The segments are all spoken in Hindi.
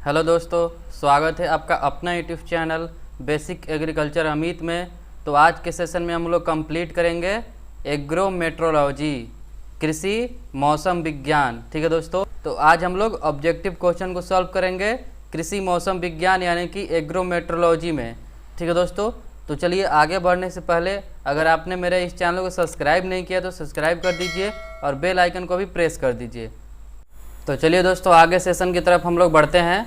हेलो दोस्तों, स्वागत है आपका अपना YouTube channel basic agriculture Amit में। तो आज के सेशन में हम लोग कंप्लीट करेंगे एग्रोमेट्रोलॉजी, कृषि मौसम विज्ञान। ठीक है दोस्तों, तो आज हम लोग ऑब्जेक्टिव क्वेश्चन को सॉल्व करेंगे कृषि मौसम विज्ञान यानी कि एग्रोमेट्रोलॉजी में। ठीक है दोस्तों, तो चलिए आगे बढ़ने से पहले अगर आपने मेरे इस चैनल को सब्सक्राइब नहीं किया तो सब्सक्राइब कर दीजिए और बेल आइकन को भी प्रेस कर दीजिए। तो चलिए दोस्तों आगे सेशन की तरफ हम लोग बढ़ते हैं।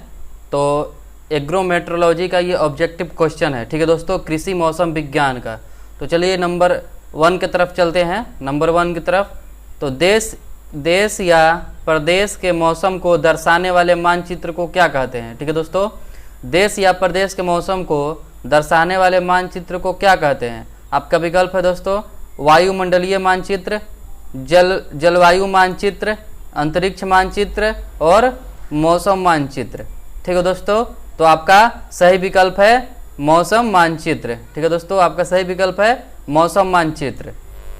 तो एग्रोमेट्रोलॉजी का ये ऑब्जेक्टिव क्वेश्चन है। ठीक है दोस्तों, कृषि मौसम विज्ञान का। तो चलिए नंबर 1 की तरफ चलते हैं। नंबर 1 की तरफ, तो देश या प्रदेश के मौसम को दर्शाने वाले मानचित्र को क्या कहते हैं। ठीक है दोस्तों, देश या प्रदेश के मौसम को दर्शाने वाले मानचित्र को क्या कहते हैं। आपका विकल्प है दोस्तों वायुमंडलीय मानचित्र, जलवायु मानचित्र, अंतरिक्ष मानचित्र और मौसम मानचित्र। ठीक है दोस्तों, तो आपका सही विकल्प है मौसम मानचित्र। ठीक है दोस्तों, आपका सही विकल्प है मौसम मानचित्र।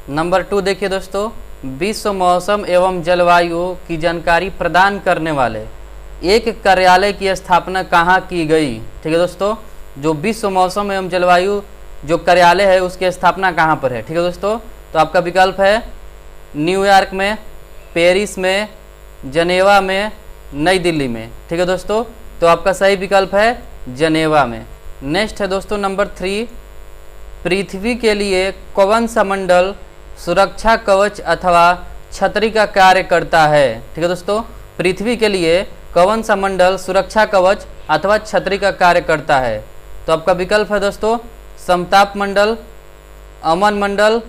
नंबर 2 देखिए दोस्तों, विश्व मौसम एवं जलवायु की जानकारी प्रदान करने वाले एक कार्यालय की स्थापना कहाँ की गई। ठीक है दोस्तों, जो विश्व मौसम एवं जलवायु जो कार्यालय है उसकी स्थापना कहाँ पर है। ठीक है दोस्तों, तो आपका विकल्प है न्यूयॉर्क में, पेरिस में, जनेवा में, नई दिल्ली में। ठीक है दोस्तों, तो आपका सही विकल्प है जनेवा में। नेक्स्ट है दोस्तों नंबर 3, पृथ्वी के लिए कौन सा मंडल सुरक्षा कवच अथवा छतरी का कार्य करता है। ठीक है दोस्तों, पृथ्वी के लिए कौन सा मंडल सुरक्षा कवच अथवा छतरी का कार्य करता है। तो आपका विकल्प है दोस्तों समताप मंडल, अमन मंडल,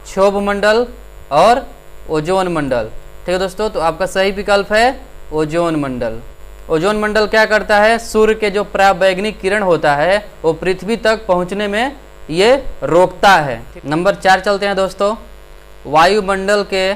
क्षोभ मंडल और ओजोन मंडल। ठीक है दोस्तों, तो आपका सही विकल्प है ओजोन मंडल। ओजोन मंडल क्या करता है, सूर्य के जो पराबैंगनी किरण होता है वो पृथ्वी तक पहुंचने में ये रोकता है। नंबर 4 चलते हैं दोस्तों, वायुमंडल के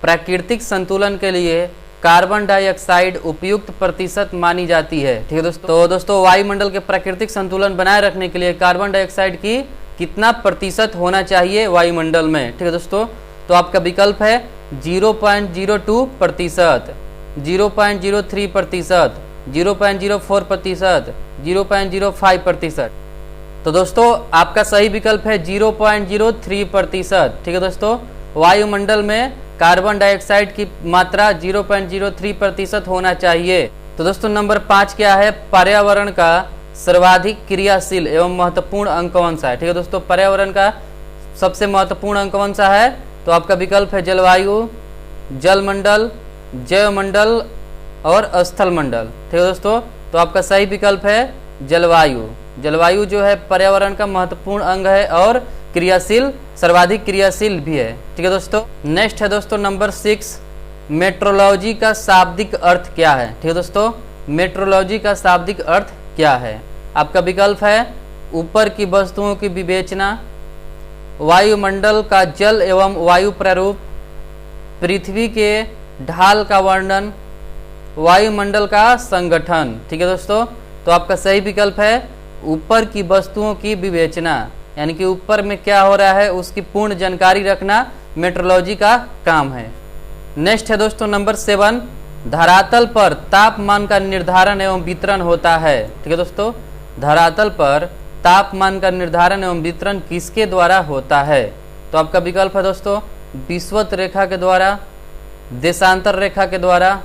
प्राकृतिक संतुलन के लिए कार्बन डाइऑक्साइड उपयुक्त प्रतिशत मानी जाती है। ठीक है दोस्तों, तो दोस्तों वायुमंडल के प्राकृतिक संतुलन बनाए रखने के लिए कार्बन डाइऑक्साइड की कितना प्रतिशत होना चाहिए वायुमंडल में। ठीक है दोस्तों, तो आपका विकल्प है 0.02%, 0.03%, 0.04%, 0.05%। तो दोस्तों आपका सही विकल्प है 0.03%। ठीक है दोस्तों, वायुमंडल में कार्बन डाइऑक्साइड की मात्रा 0.03% होना चाहिए। तो दोस्तों नंबर 5 क्या है, पर्यावरण का सर्वाधिक क्रियाशील एवं महत्वपूर्ण अंग कौन सा है। ठीक है दोस्तों, पर्यावरण का सबसे महत्वपूर्ण अंग कौन सा है, तो आपका विकल्प है जलवायु, जलमंडल, जैवमंडल और स्थल मंडल। ठीक है दोस्तों, तो आपका सही विकल्प है जलवायु। जलवायु जो है पर्यावरण का महत्वपूर्ण अंग है और क्रियाशील, सर्वाधिक क्रियाशील भी है। ठीक है दोस्तों, नेक्स्ट है दोस्तों नंबर 6, मेट्रोलॉजी का शाब्दिक अर्थ क्या है। ठीक है दोस्तों, मेट्रोलॉजी का शाब्दिक अर्थ क्या है। आपका विकल्प है ऊपर की वस्तुओं की विवेचना, वायुमंडल का जल एवं वायु प्रारूप, पृथ्वी के ढाल का वर्णन, वायुमंडल का संगठन। ठीक है दोस्तों, तो आपका सही विकल्प है ऊपर की वस्तुओं की विवेचना, यानी कि ऊपर में क्या हो रहा है उसकी पूर्ण जानकारी रखना मेट्रोलॉजी का काम है। नेक्स्ट है दोस्तों नंबर 7, धरातल पर तापमान का निर्धारण एवं वितरण होता है। ठीक है दोस्तों, धरातल पर तापमान का निर्धारण एवं वितरण किसके द्वारा होता है। तो आपका विकल्प है दोस्तों विषुवत रेखा के द्वारा, देशांतर रेखा के द्वारा,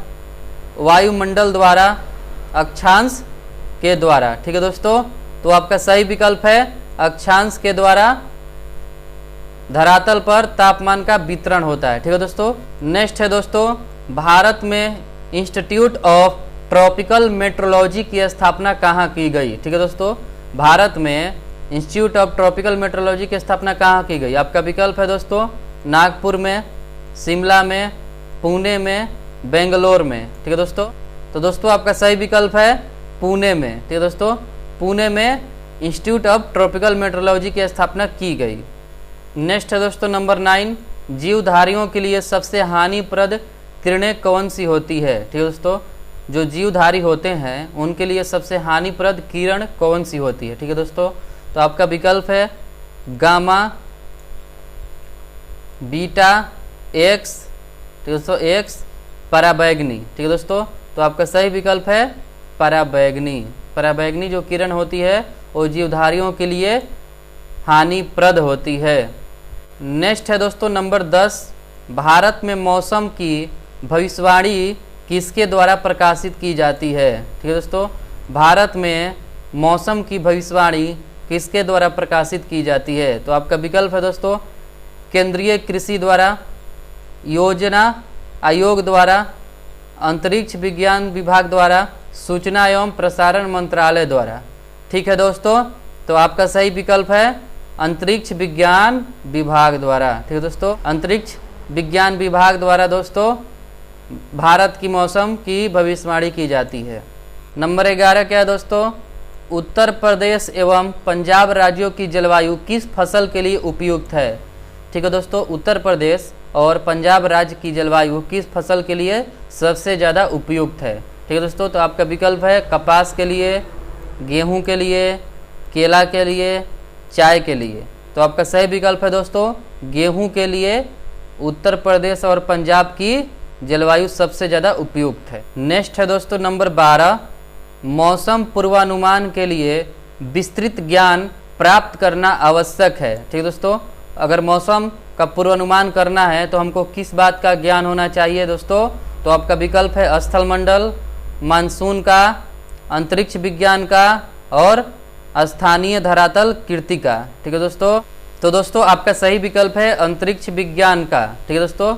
वायुमंडल द्वारा, अक्षांश के द्वारा। ठीक है दोस्तों, तो आपका सही विकल्प है अक्षांश के द्वारा धरातल पर तापमान का वितरण होता है। ठीक है दोस्तों, नेक्स्ट है दोस्तों भारत में इंस्टीट्यूट ऑफ ट्रॉपिकल मेट्रोलॉजी की स्थापना कहाँ की गई। ठीक है दोस्तों, भारत में इंस्टीट्यूट ऑफ ट्रॉपिकल मेट्रोलॉजी की स्थापना कहाँ की गई। आपका विकल्प है दोस्तों नागपुर में, शिमला में, पुणे में, बेंगलोर में। ठीक है दोस्तों, तो दोस्तों आपका सही विकल्प है पुणे में। ठीक है दोस्तों, पुणे में इंस्टीट्यूट ऑफ ट्रॉपिकल मेट्रोलॉजी की स्थापना की गई। नेक्स्ट है दोस्तों नंबर 9, जीवधारियों के लिए सबसे हानिप्रद किरणें कौन सी होती है। ठीक है दोस्तों, जो जीवधारी होते हैं उनके लिए सबसे हानिप्रद किरण कौन सी होती है। ठीक है दोस्तों, तो आपका विकल्प है गामा, बीटा, एक्स। ठीक है दोस्तों, एक्स, पराबैंगनी। ठीक है दोस्तों, तो आपका सही विकल्प है पराबैंगनी। पराबैंगनी जो किरण होती है वो जीवधारियों के लिए हानिप्रद होती है। नेक्स्ट है दोस्तों नंबर 10, भारत में मौसम की भविष्यवाणी किसके द्वारा प्रकाशित की जाती है? ठीक है दोस्तों, भारत में मौसम की भविष्यवाणी किसके द्वारा प्रकाशित की जाती है? तो आपका विकल्प है दोस्तों केंद्रीय कृषि द्वारा, योजना आयोग द्वारा, अंतरिक्ष विज्ञान विभाग द्वारा, सूचना एवं प्रसारण मंत्रालय द्वारा। ठीक है दोस्तों, तो आपका सही विकल्प है अंतरिक्ष विज्ञान विभाग द्वारा। ठीक है दोस्तों, अंतरिक्ष विज्ञान विभाग द्वारा दोस्तों भारत की मौसम की भविष्यवाणी की जाती है। नंबर 11 क्या है दोस्तों? उत्तर प्रदेश एवं पंजाब राज्यों की जलवायु किस फसल के लिए उपयुक्त है? ठीक है दोस्तों, उत्तर प्रदेश और पंजाब राज्य की जलवायु किस फसल के लिए सबसे ज़्यादा उपयुक्त है? ठीक है दोस्तों, तो आपका विकल्प है कपास के लिए, गेहूं के लिए, केला के लिए, चाय के लिए। तो आपका सही विकल्प है दोस्तों गेहूं के लिए उत्तर प्रदेश और पंजाब की जलवायु सबसे ज़्यादा उपयुक्त है। नेक्स्ट है दोस्तों नंबर 12, मौसम पूर्वानुमान के लिए विस्तृत ज्ञान प्राप्त करना आवश्यक है। ठीक है दोस्तों, अगर मौसम का पूर्वानुमान करना है तो हमको किस बात का ज्ञान होना चाहिए दोस्तों? तो आपका विकल्प है स्थल मंडल, मानसून का, अंतरिक्ष विज्ञान का और स्थानीय धरातल कीर्ति का। ठीक है दोस्तों, तो दोस्तों आपका सही विकल्प है अंतरिक्ष विज्ञान का। ठीक है दोस्तों,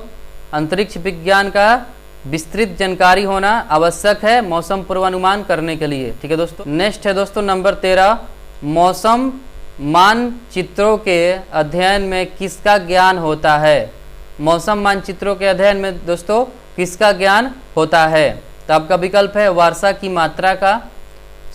अंतरिक्ष विज्ञान का विस्तृत जानकारी होना आवश्यक है मौसम पूर्वानुमान करने के लिए। ठीक है दोस्तों, नेक्स्ट है दोस्तों नंबर 13, मौसम मानचित्रों के अध्ययन में किसका ज्ञान होता है? मौसम मानचित्रों के अध्ययन में दोस्तों किसका ज्ञान होता है? तो आपका विकल्प है वर्षा की मात्रा का,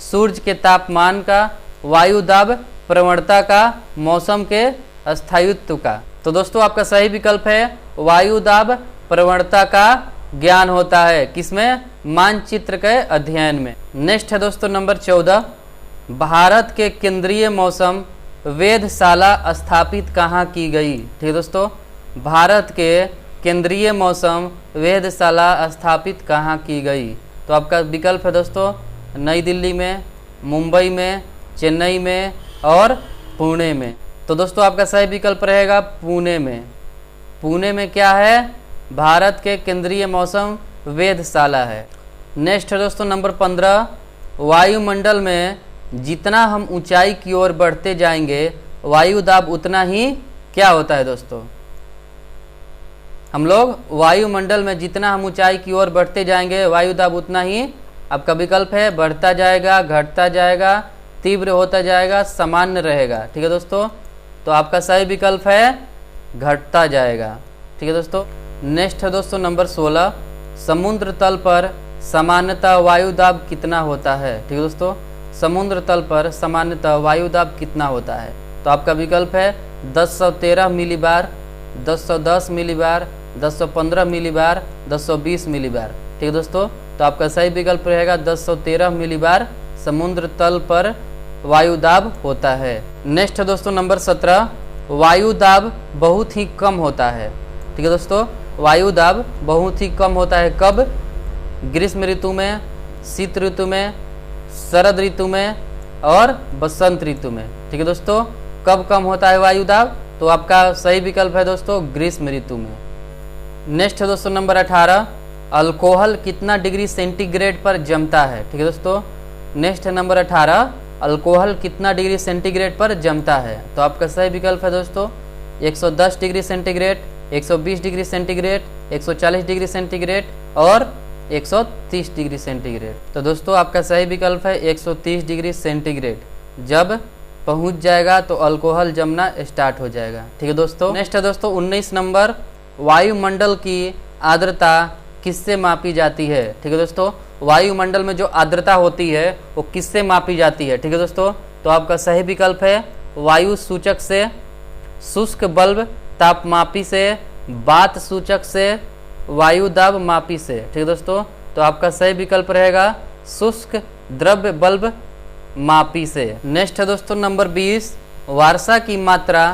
सूर्य के तापमान का, वायु दाब प्रवणता का, मौसम के स्थायित्व का। तो दोस्तों आपका सही विकल्प है वायु दाब प्रवणता का ज्ञान होता है किसमें? मानचित्र के अध्ययन में। नेक्स्ट है दोस्तों नंबर 14, भारत के केंद्रीय मौसम वेधशाला स्थापित कहाँ की गई? ठीक है दोस्तों, भारत के केंद्रीय मौसम वेधशाला स्थापित कहाँ की गई? तो आपका विकल्प है दोस्तों नई दिल्ली में, मुंबई में, चेन्नई में और पुणे में। तो दोस्तों आपका सही विकल्प रहेगा पुणे में। पुणे में क्या है? भारत के केंद्रीय मौसम वेधशाला है। नेक्स्ट है दोस्तों नंबर 15, वायुमंडल में जितना हम ऊंचाई की ओर बढ़ते जाएंगे वायु दाब उतना ही क्या होता है दोस्तों? हम लोग वायुमंडल में जितना हम ऊंचाई की ओर बढ़ते जाएंगे वायु दाब उतना ही, आपका विकल्प है बढ़ता जाएगा, घटता जाएगा, तीव्र होता जाएगा, सामान्य रहेगा। ठीक है दोस्तों, तो आपका सही विकल्प है घटता जाएगा। ठीक है दोस्तों, नेक्स्ट है दोस्तों नंबर 16, समुद्र तल पर सामान्यतः वायु दाब कितना होता है? ठीक है दोस्तों, समुद्र तल पर सामान्यतः वायु दाब कितना होता है? तो आपका विकल्प है 1013 मिलीबार, 1010 मिलीबार, 1015 मिलीबार, 1020 मिलीबार। ठीक है दोस्तों, तो आपका सही विकल्प रहेगा 1013 मिलीबार समुद्र तल पर वायु दाब होता है। नेक्स्ट है दोस्तों नंबर 17, वायु दाब बहुत ही कम होता है। ठीक है दोस्तों, वायु दाब बहुत ही कम होता है कब? ग्रीष्म ऋतु में, शीत ऋतु में, शरद ऋतु में और बसंत ऋतु में। ठीक है दोस्तों, कब कम होता है वायु दाब? तो आपका सही विकल्प है दोस्तों ग्रीष्म ऋतु में। नेक्स्ट है दोस्तों नंबर 18, अल्कोहल कितना डिग्री सेंटीग्रेड पर जमता है? ठीक है दोस्तों, नेक्स्ट है नंबर 18, अल्कोहल कितना डिग्री सेंटीग्रेड पर जमता है? तो आपका सही विकल्प है दोस्तों 110 degree centigrade, 120 degree centigrade, 140 degree centigrade और 130 डिग्री सेंटीग्रेड। तो दोस्तों आपका सही विकल्प है 130 डिग्री सेंटीग्रेड। जब पहुंच जाएगा तो अल्कोहल जमना स्टार्ट हो जाएगा। ठीक है दोस्तों, नेक्स्ट है दोस्तों 19 नंबर, वायुमंडल की आर्द्रता किससे मापी जाती है? ठीक है दोस्तों, वायुमंडल में जो आर्द्रता होती है वो किससे मापी जाती है? ठीक है दोस्तों, तो आपका सही विकल्प है वायु सूचक से, शुष्क बल्ब तापमापी से, बात सूचक से, वायु दाब मापी से। ठीक है दोस्तों, तो आपका सही विकल्प रहेगा शुष्क द्रव्य बल्ब मापी से। नेक्स्ट है दोस्तों नंबर 20, वर्षा की मात्रा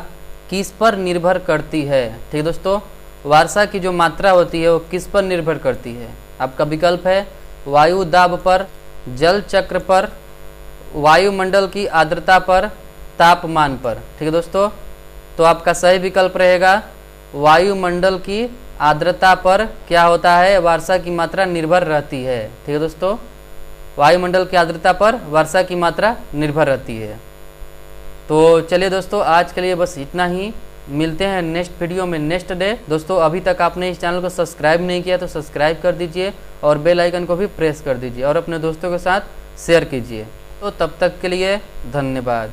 किस पर निर्भर करती है? ठीक है दोस्तों, वर्षा की जो मात्रा होती है वो किस पर निर्भर करती है? आपका विकल्प है वायु दाब पर, जल चक्र पर, वायुमंडल की आर्द्रता पर, तापमान पर। ठीक है दोस्तों, तो आपका सही विकल्प रहेगा वायुमंडल की आर्द्रता पर क्या होता है, वर्षा की मात्रा निर्भर रहती है। ठीक है दोस्तों, वायुमंडल की आर्द्रता पर वर्षा की मात्रा निर्भर रहती है। तो चलिए दोस्तों, आज के लिए बस इतना ही। मिलते हैं नेक्स्ट वीडियो में नेक्स्ट डे। दोस्तों अभी तक आपने इस चैनल को सब्सक्राइब नहीं किया तो सब्सक्राइब कर दीजिए और बेल आइकन को भी प्रेस कर दीजिए और अपने दोस्तों के साथ शेयर कीजिए। तो तब तक के लिए धन्यवाद।